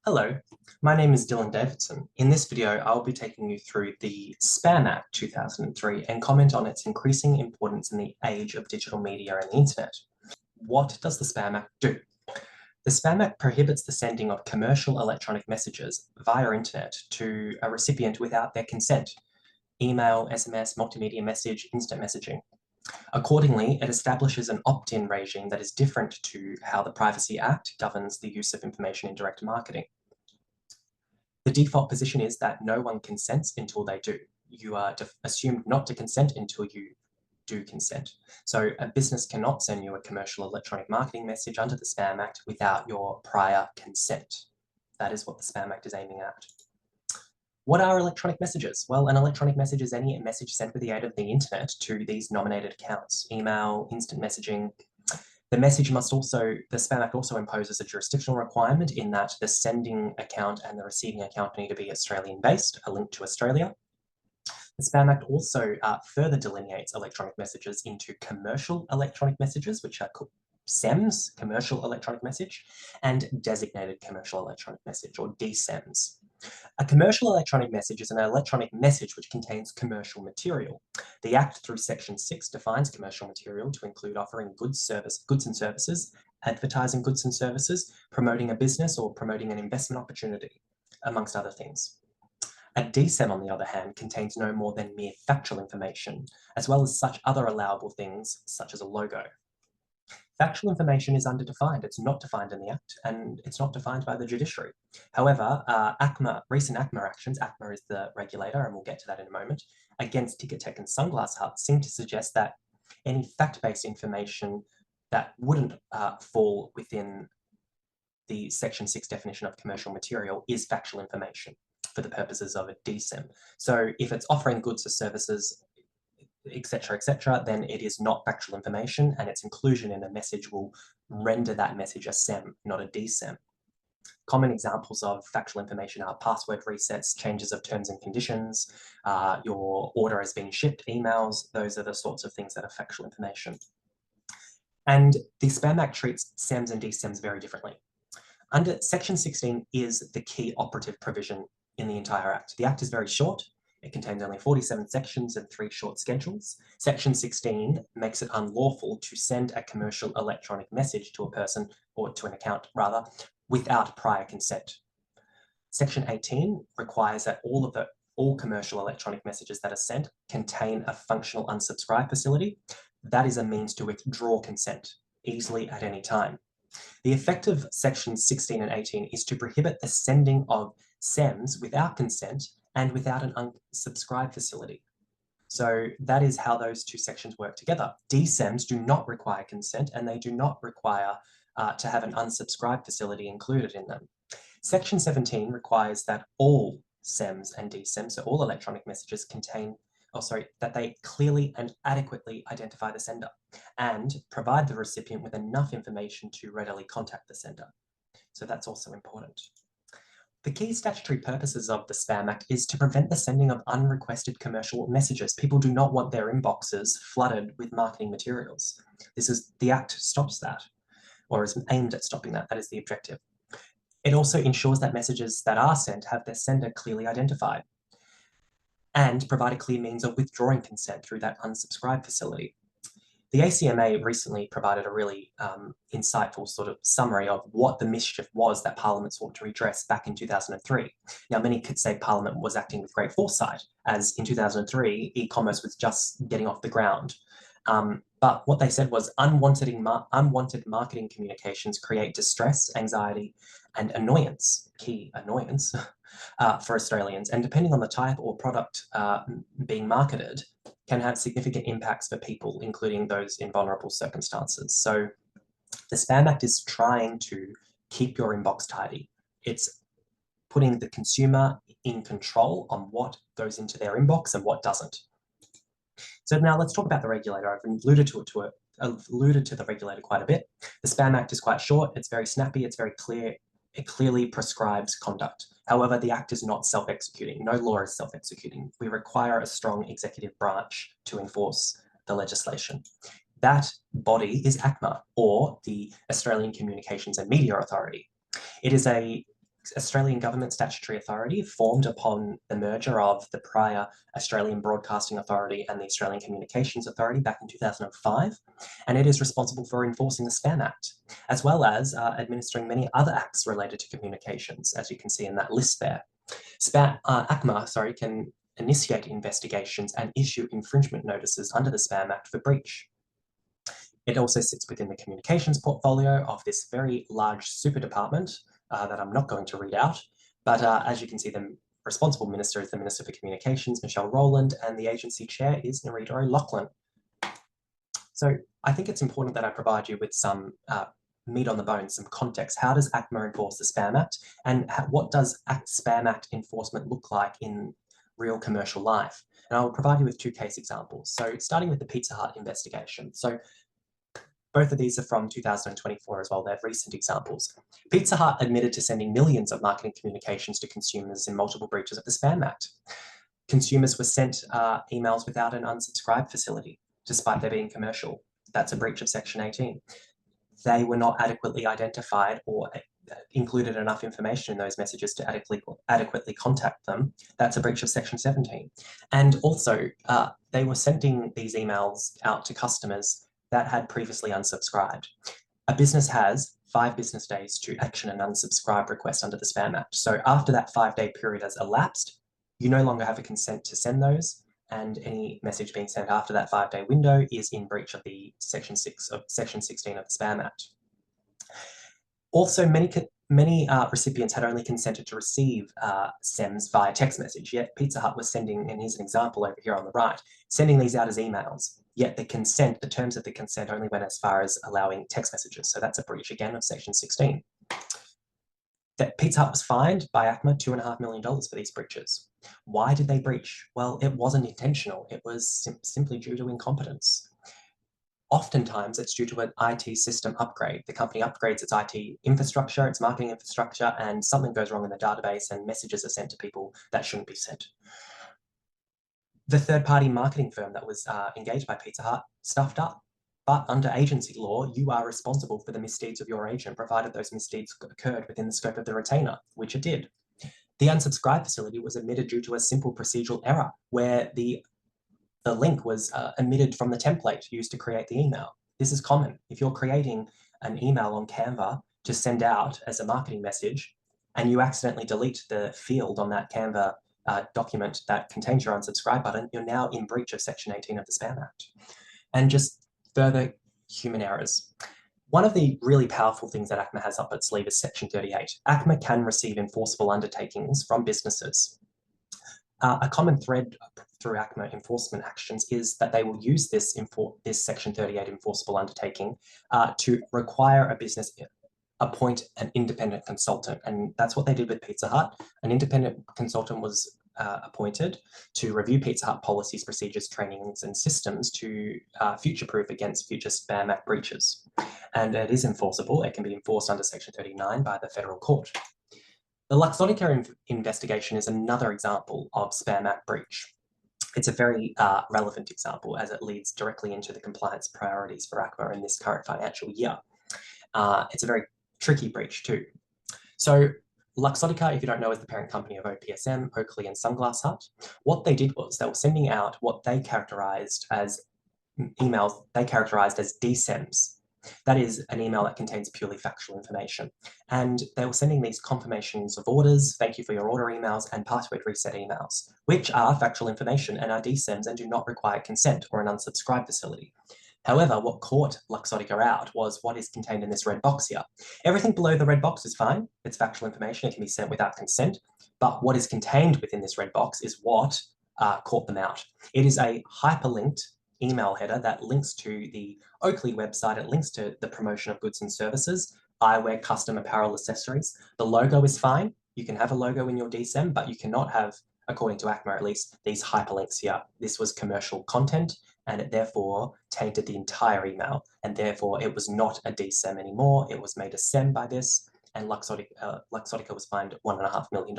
Hello, my name is Davidson. In this video, I'll be taking you through the Spam Act 2003 and comment on its increasing importance in the age of digital media and the internet. What does the Spam Act do? The Spam Act prohibits the sending of commercial electronic messages via internet to a recipient without their consent. Email, SMS, multimedia message, instant messaging. Accordingly, it establishes an opt-in regime that is different to how the Privacy Act governs the use of information in direct marketing. The default position is that no one consents until they do. You are assumed not to consent until you do consent. So a business cannot send you a commercial electronic marketing message under the Spam Act without your prior consent. That is what the Spam Act is aiming at. What are electronic messages? Well, an electronic message is any message sent with the aid of the internet to these nominated accounts: email, instant messaging. The Spam Act also imposes a jurisdictional requirement in that the sending account and the receiving account need to be Australian-based, a link to Australia. The Spam Act also further delineates electronic messages into commercial electronic messages, which are called CEMS, commercial electronic message, and designated commercial electronic message, or DCEMS. A commercial electronic message is an electronic message which contains commercial material. The Act, through Section 6, defines commercial material to include offering goods and services, advertising goods and services, promoting a business or promoting an investment opportunity, amongst other things. A DCEM, on the other hand, contains no more than mere factual information, as well as such other allowable things, such as a logo. Factual information is underdefined. It's not defined in the Act, and it's not defined by the judiciary. However, recent ACMA actions, ACMA is the regulator, and we'll get to that in a moment, against Ticketek and Sunglass Hut seem to suggest that any fact-based information that wouldn't fall within the Section 6 definition of commercial material is factual information for the purposes of a DCEM. So if it's offering goods or services, etc., then it is not factual information, and its inclusion in a message will render that message a CEM, not a DCEM. Common examples of factual information are password resets, changes of terms and conditions, your order has been shipped, emails. Those are the sorts of things that are factual information. And the Spam Act treats CEMS and DCEMS very differently. Under Section 16 is the key operative provision in the entire Act. The Act is very short. It contains only 47 sections and 3 short schedules. Section 16 makes it unlawful to send a commercial electronic message to a person, or to an account rather, without prior consent. Section 18 requires that all commercial electronic messages that are sent contain a functional unsubscribe facility. That is a means to withdraw consent easily at any time. The effect of Sections 16 and 18 is to prohibit the sending of CEMS without consent and without an unsubscribe facility. So that is how those two sections work together. DCEMS do not require consent, and they do not require to have an unsubscribe facility included in them. Section 17 requires that all CEMS and DCEMS, so all electronic messages, that they clearly and adequately identify the sender and provide the recipient with enough information to readily contact the sender. So that's also important. The key statutory purposes of the Spam Act is to prevent the sending of unrequested commercial messages. People do not want their inboxes flooded with marketing materials. The Act stops that, or is aimed at stopping that. That is the objective. It also ensures that messages that are sent have their sender clearly identified and provide a clear means of withdrawing consent through that unsubscribe facility. The ACMA recently provided a really insightful sort of summary of what the mischief was that Parliament sought to redress back in 2003. Now, many could say Parliament was acting with great foresight, as in 2003, e-commerce was just getting off the ground. But what they said was unwanted marketing communications create distress, anxiety, and annoyance, key annoyance, for Australians. And depending on the type or product being marketed, can have significant impacts for people, including those in vulnerable circumstances. So the Spam Act is trying to keep your inbox tidy. It's putting the consumer in control on what goes into their inbox and what doesn't. So now let's talk about the regulator. I've alluded to the regulator quite a bit. The Spam Act is quite short, it's very snappy, it's very clear. It clearly prescribes conduct. However, the Act is not self-executing. No law is self-executing. We require a strong executive branch to enforce the legislation. That body is ACMA, or the Australian Communications and Media Authority. It is a Australian government statutory authority formed upon the merger of the prior Australian Broadcasting Authority and the Australian Communications Authority back in 2005, and it is responsible for enforcing the Spam Act, as well as administering many other acts related to communications, as you can see in that list there. ACMA can initiate investigations and issue infringement notices under the Spam Act for breach. It also sits within the communications portfolio of this very large super department that I'm not going to read out, but as you can see, the responsible minister is the Minister for Communications, Michelle Rowland, and the agency chair is Nerita O'Loughlin. So I think it's important that I provide you with some meat on the bone, some context. How does ACMA enforce the Spam Act, and what does Spam Act enforcement look like in real commercial life? And I'll provide you with two case examples. So starting with the Pizza Hut investigation. So both of these are from 2024 as well. They're recent examples. Pizza Hut admitted to sending millions of marketing communications to consumers in multiple breaches of the Spam Act. Consumers were sent emails without an unsubscribe facility, despite there being commercial. That's a breach of Section 18. They were not adequately identified or included enough information in those messages to adequately contact them. That's a breach of Section 17. And also, they were sending these emails out to customers that had previously unsubscribed. A business has 5 business days to action an unsubscribe request under the Spam Act. So after that 5-day period has elapsed, you no longer have a consent to send those, and any message being sent after that 5-day window is in breach of the Section 16 of the Spam Act. Also, many recipients had only consented to receive SEMs via text message, yet Pizza Hut was sending, and here's an example over here on the right, sending these out as emails, yet the terms of the consent only went as far as allowing text messages. So that's a breach again of Section 16. That Pizza Hut was fined by ACMA $2.5 million for these breaches. Why did they breach? Well, it wasn't intentional. It was simply due to incompetence. Oftentimes, it's due to an IT system upgrade. The company upgrades its IT infrastructure, its marketing infrastructure, and something goes wrong in the database and messages are sent to people that shouldn't be sent. The third-party marketing firm that was engaged by Pizza Hut stuffed up. But under agency law, you are responsible for the misdeeds of your agent, provided those misdeeds occurred within the scope of the retainer, which it did. The unsubscribe facility was omitted due to a simple procedural error, where the link was omitted from the template used to create the email. This is common. If you're creating an email on Canva to send out as a marketing message, and you accidentally delete the field on that Canva document that contains your unsubscribe button, you're now in breach of Section 18 of the Spam Act. And just further human errors. One of the really powerful things that ACMA has up its sleeve is Section 38. ACMA can receive enforceable undertakings from businesses. A common thread through ACMA enforcement actions is that they will use this Section 38 enforceable undertaking to require a business appoint an independent consultant. And that's what they did with Pizza Hut. An independent consultant was appointed to review Pizza Hut policies, procedures, trainings, and systems to future-proof against future Spam Act breaches. And it is enforceable. It can be enforced under Section 39 by the federal court. The Luxottica investigation is another example of Spam Act breach. It's a very relevant example as it leads directly into the compliance priorities for ACMA in this current financial year. It's a very tricky breach too. So Luxottica, if you don't know, is the parent company of OPSM, Oakley and Sunglass Hut. What they did was they were sending out what they characterized as emails they characterized as DSEMs. That is an email that contains purely factual information. And they were sending these confirmations of orders, thank you for your order emails, and password reset emails, which are factual information and are DSEMs and do not require consent or an unsubscribe facility. However, what caught Luxottica out was what is contained in this red box here. Everything below the red box is fine. It's factual information. It can be sent without consent. But what is contained within this red box is what caught them out. It is a hyperlinked email header that links to the Oakley website. It links to the promotion of goods and services, eyewear, custom apparel, accessories. The logo is fine. You can have a logo in your DSEM, but you cannot have, according to ACMA at least, these hyperlinks here. This was commercial content, and it therefore tainted the entire email, and therefore it was not a DSEM anymore. It was made a SEM by this, and Luxottica was fined $1.5 million.